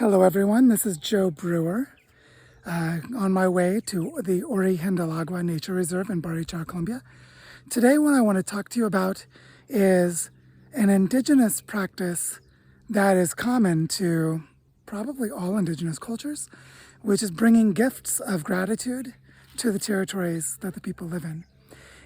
Hello everyone, this is Joe Brewer on my way to the Origen del Agua Nature Reserve in Barichara, Colombia. Today what I want to talk to you about is an indigenous practice that is common to probably all indigenous cultures, which is bringing gifts of gratitude to the territories that the people live in.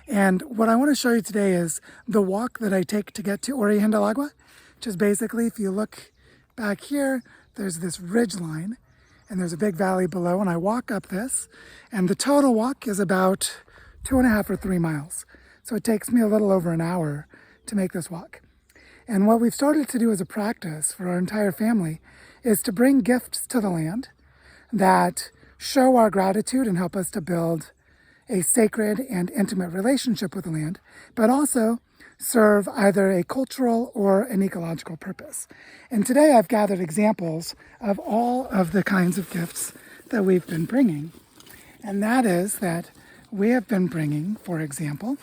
And what I want to show you today is the walk that I take to get to Origen del Agua, which is basically, if you look back here, there's this ridge line and there's a big valley below, and I walk up this, and the total walk is about 2.5 or 3 miles. So it takes me a little over an hour to make this walk. And what we've started to do as a practice for our entire family is to bring gifts to the land that show our gratitude and help us to build a sacred and intimate relationship with the land, but also serve either a cultural or an ecological purpose. And today I've gathered examples of all of the kinds of gifts that we've been bringing. And that is that we have been bringing, for example,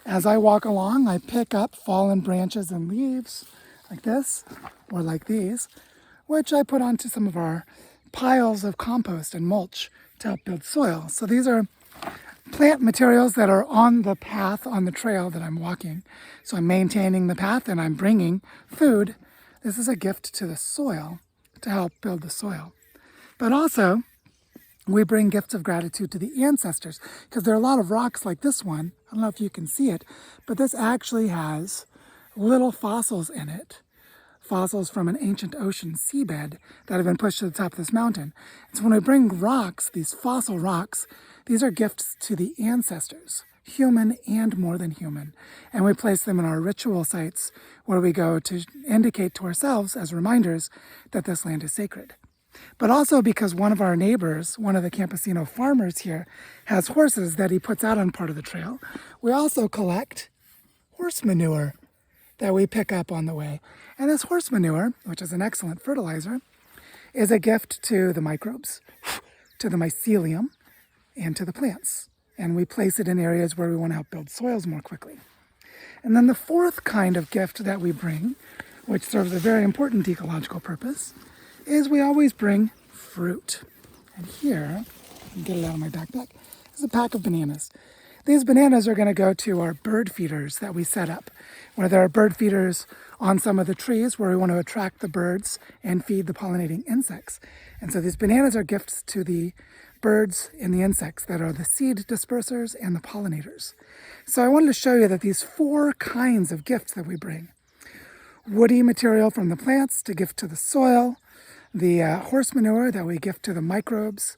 as I walk along, I pick up fallen branches and leaves like this, or like these, which I put onto some of our piles of compost and mulch to help build soil. So these are plant materials that are on the path, on the trail that I'm walking. So I'm maintaining the path and I'm bringing food. This is a gift to the soil to help build the soil. But also, we bring gifts of gratitude to the ancestors, because there are a lot of rocks like this one. I don't know if you can see it, but this actually has little fossils in it. Fossils from an ancient ocean seabed that have been pushed to the top of this mountain. And so when I bring rocks, these fossil rocks, these are gifts to the ancestors, human and more than human. And we place them in our ritual sites where we go to indicate to ourselves as reminders that this land is sacred. But also because one of our neighbors, one of the campesino farmers here, has horses that he puts out on part of the trail, we also collect horse manure that we pick up on the way. And this horse manure, which is an excellent fertilizer, is a gift to the microbes, to the mycelium, and to the plants. And we place it in areas where we want to help build soils more quickly. And then the fourth kind of gift that we bring, which serves a very important ecological purpose, is we always bring fruit. And here, I can get it out of my backpack, is a pack of bananas. These bananas are going to go to our bird feeders that we set up, where there are bird feeders on some of the trees where we want to attract the birds and feed the pollinating insects. And so these bananas are gifts to the birds and the insects that are the seed dispersers and the pollinators. So I wanted to show you that these 4 kinds of gifts that we bring: woody material from the plants to gift to the soil, the horse manure that we gift to the microbes,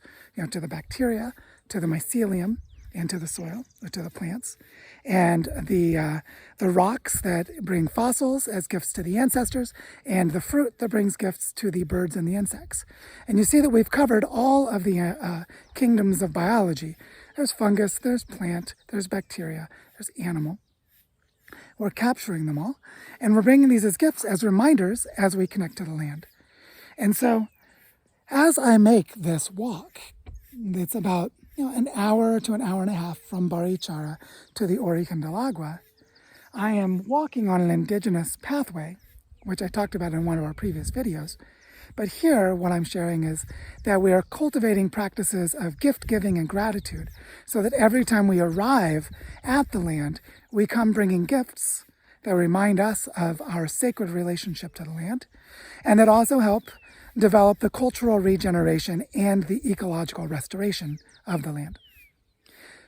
to the bacteria, to the mycelium, and to the soil, or to the plants, and the rocks that bring fossils as gifts to the ancestors, and the fruit that brings gifts to the birds and the insects. And you see that we've covered all of the kingdoms of biology. There's fungus, there's plant, there's bacteria, there's animal. We're capturing them all, and we're bringing these as gifts, as reminders, as we connect to the land. And so, as I make this walk, it's about an hour to an hour and a half from Barichara to the Origen del Agua, I am walking on an indigenous pathway, which I talked about in one of our previous videos. But here, what I'm sharing is that we are cultivating practices of gift giving and gratitude, so that every time we arrive at the land, we come bringing gifts that remind us of our sacred relationship to the land, and that also help develop the cultural regeneration and the ecological restoration of the land.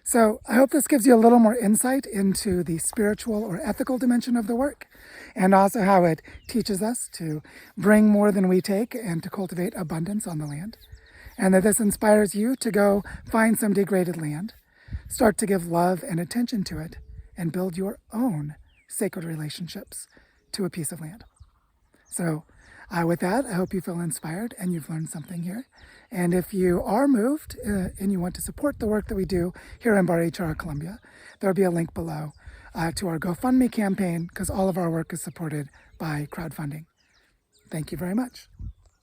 So I hope this gives you a little more insight into the spiritual or ethical dimension of the work, and also how it teaches us to bring more than we take and to cultivate abundance on the land, and that this inspires you to go find some degraded land, start to give love and attention to it, and build your own sacred relationships to a piece of land. So with that, I hope you feel inspired and you've learned something here. And if you are moved and you want to support the work that we do here in Barichara, Colombia, there'll be a link below to our GoFundMe campaign, because all of our work is supported by crowdfunding. Thank you very much.